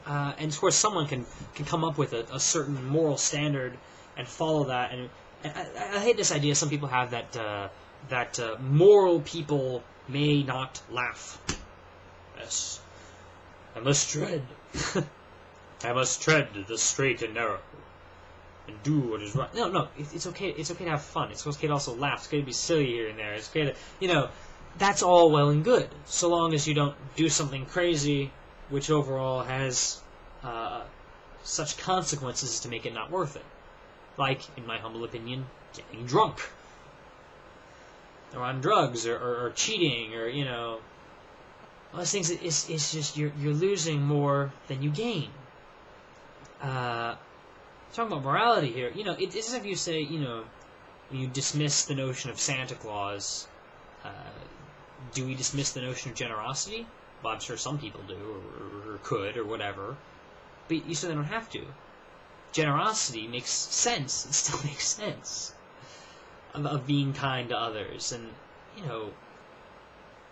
And of course, someone can come up with a certain moral standard and follow that. And I hate this idea some people have that moral people may not laugh. Yes, I must tread. I must tread the straight and narrow, and do what is right. No, it's okay. It's okay to have fun. It's okay to also laugh. It's okay to be silly here and there. It's okay to, that's all well and good, so long as you don't do something crazy, which overall has such consequences as to make it not worth it. Like, in my humble opinion, getting drunk, or on drugs, or cheating, or all those things. It's just you're losing more than you gain. Talking about morality here, it's as if you say, when you dismiss the notion of Santa Claus, do we dismiss the notion of generosity? Well, I'm sure some people do, or could, or whatever. But you certainly don't have to. Generosity makes sense. It still makes sense of being kind to others. And,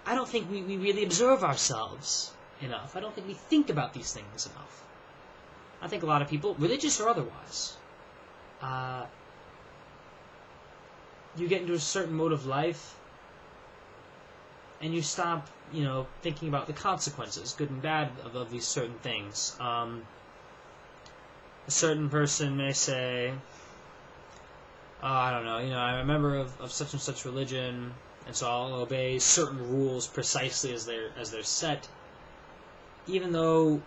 I don't think we really observe ourselves enough. I don't think we think about these things enough. I think a lot of people, religious or otherwise, you get into a certain mode of life, and you stop, thinking about the consequences, good and bad, of these certain things. A certain person may say, I don't know, I'm a member of such and such religion, and so I'll obey certain rules precisely as they're set, even though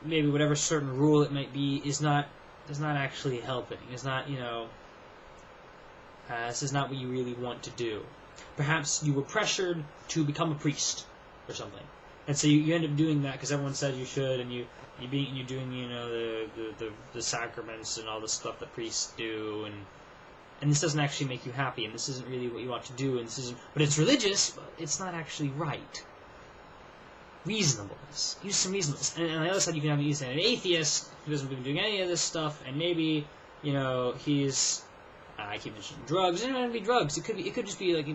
maybe whatever certain rule it might be is not actually helping. It's not, this is not what you really want to do. Perhaps you were pressured to become a priest or something, and so you end up doing that because everyone said you should, and you're doing the sacraments and all the stuff that priests do, and this doesn't actually make you happy, and this isn't really what you want to do, and but it's religious, but it's not actually right. Reasonableness. Use some reasonableness. And on the other side, you can have an atheist who doesn't believe in doing any of this stuff, and maybe, he's, I keep mentioning drugs. It doesn't have to be drugs. It could just be like,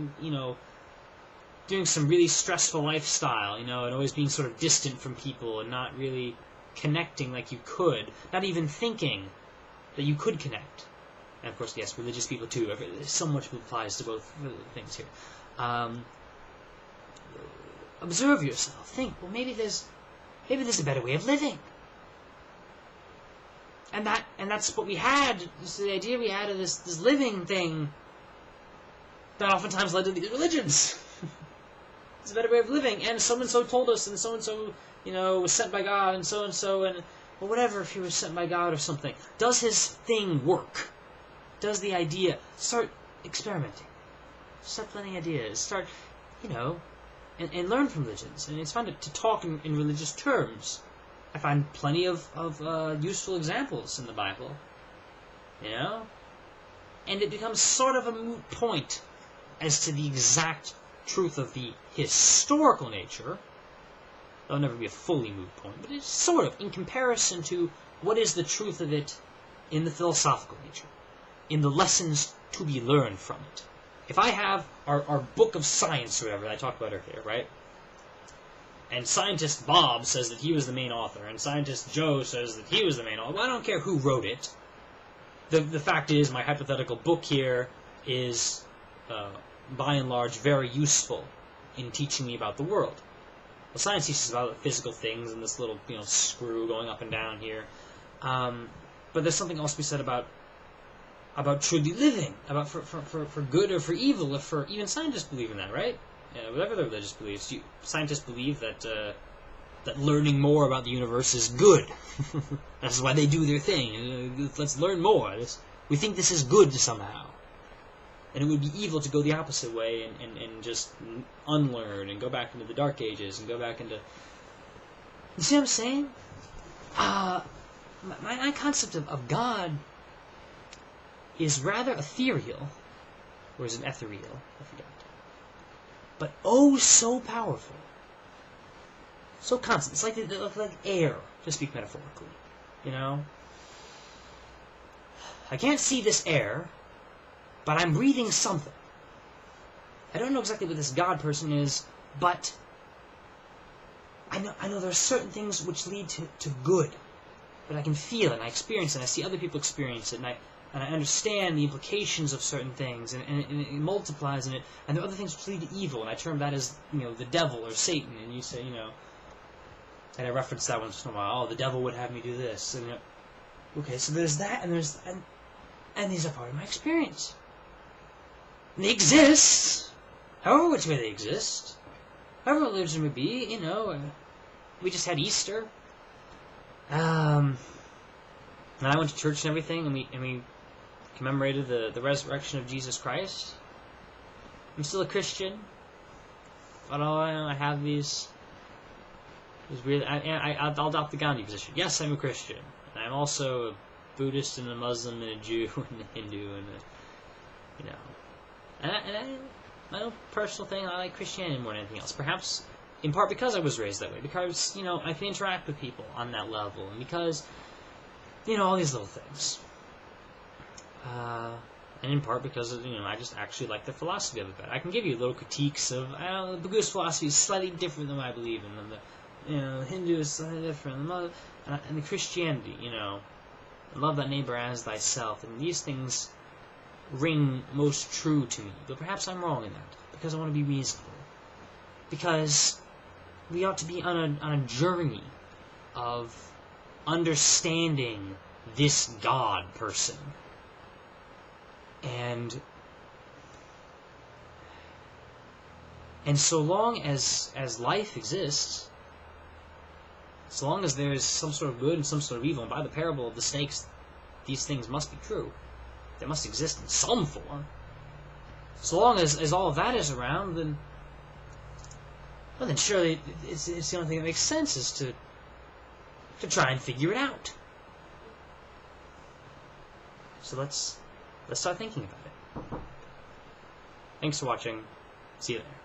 doing some really stressful lifestyle, and always being sort of distant from people and not really connecting like you could, not even thinking that you could connect. And of course, yes, religious people too. So much applies to both things here. Observe yourself. Think, well, maybe there's a better way of living. And that's what we had. This is the idea we had of this living thing that oftentimes led to these religions. It's a better way of living, and so told us, and so was sent by God, and well, whatever, if he was sent by God or something. Does his thing work? Does the idea start experimenting? Start planning ideas. Start, and learn from religions. And it's fun to talk in religious terms. I find plenty of useful examples in the Bible. And it becomes sort of a moot point as to the exact truth of the historical nature. That'll never be a fully moot point, but it's sort of in comparison to what is the truth of it in the philosophical nature, in the lessons to be learned from it. If I have our book of science or whatever that I talked about earlier, right? And scientist Bob says that he was the main author, and scientist Joe says that he was the main author. Well, I don't care who wrote it. The fact is, my hypothetical book here is, by and large, very useful in teaching me about the world. Well, science teaches about physical things and this little, screw going up and down here. But there's something else to be said about truly living, about for good or for evil, if for even scientists believe in that, right? Whatever their religious beliefs, scientists believe that learning more about the universe is good. That's why they do their thing. Let's learn more. We think this is good somehow. And it would be evil to go the opposite way and just unlearn and go back into the Dark Ages and go back into... You see what I'm saying? My concept of God is rather ethereal, or is it ethereal? I forgot. But oh, so powerful. So constant. It's like air, to speak metaphorically. I can't see this air, but I'm breathing something. I don't know exactly what this God person is, but I know there are certain things which lead to good. but I can feel it, and I experience it, and I see other people experience it, and I understand the implications of certain things, and it multiplies, and there are other things which lead to evil, and I term that as, the devil or Satan, and you say, and I reference that once in a while, the devil would have me do this, and okay, so there's that, and these are part of my experience. And they exist, however which way they exist, however religion would be, we just had Easter, and I went to church and everything, and we commemorated the resurrection of Jesus Christ. I'm still a Christian, but I have these really, I'll adopt the Gandhi position. Yes, I'm a Christian. I'm also a Buddhist and a Muslim and a Jew and a Hindu and my own personal thing, I like Christianity more than anything else. Perhaps in part because I was raised that way, because I can interact with people on that level, and because all these little things. And in part because I just actually like the philosophy of it better. I can give you little critiques of the Buddhist philosophy is slightly different than what I believe in, and the Hindu is slightly different, and the Christianity, love thy neighbor as thyself, and these things ring most true to me. But perhaps I'm wrong in that, because I want to be reasonable. Because we ought to be on a journey of understanding this God person. And so long as life exists, so long as there is some sort of good and some sort of evil, and by the parable of the snakes, these things must be true. They must exist in some form. So long as all of that is around, then surely it's the only thing that makes sense is to try and figure it out. So let's start thinking about it. Thanks for watching. See you there.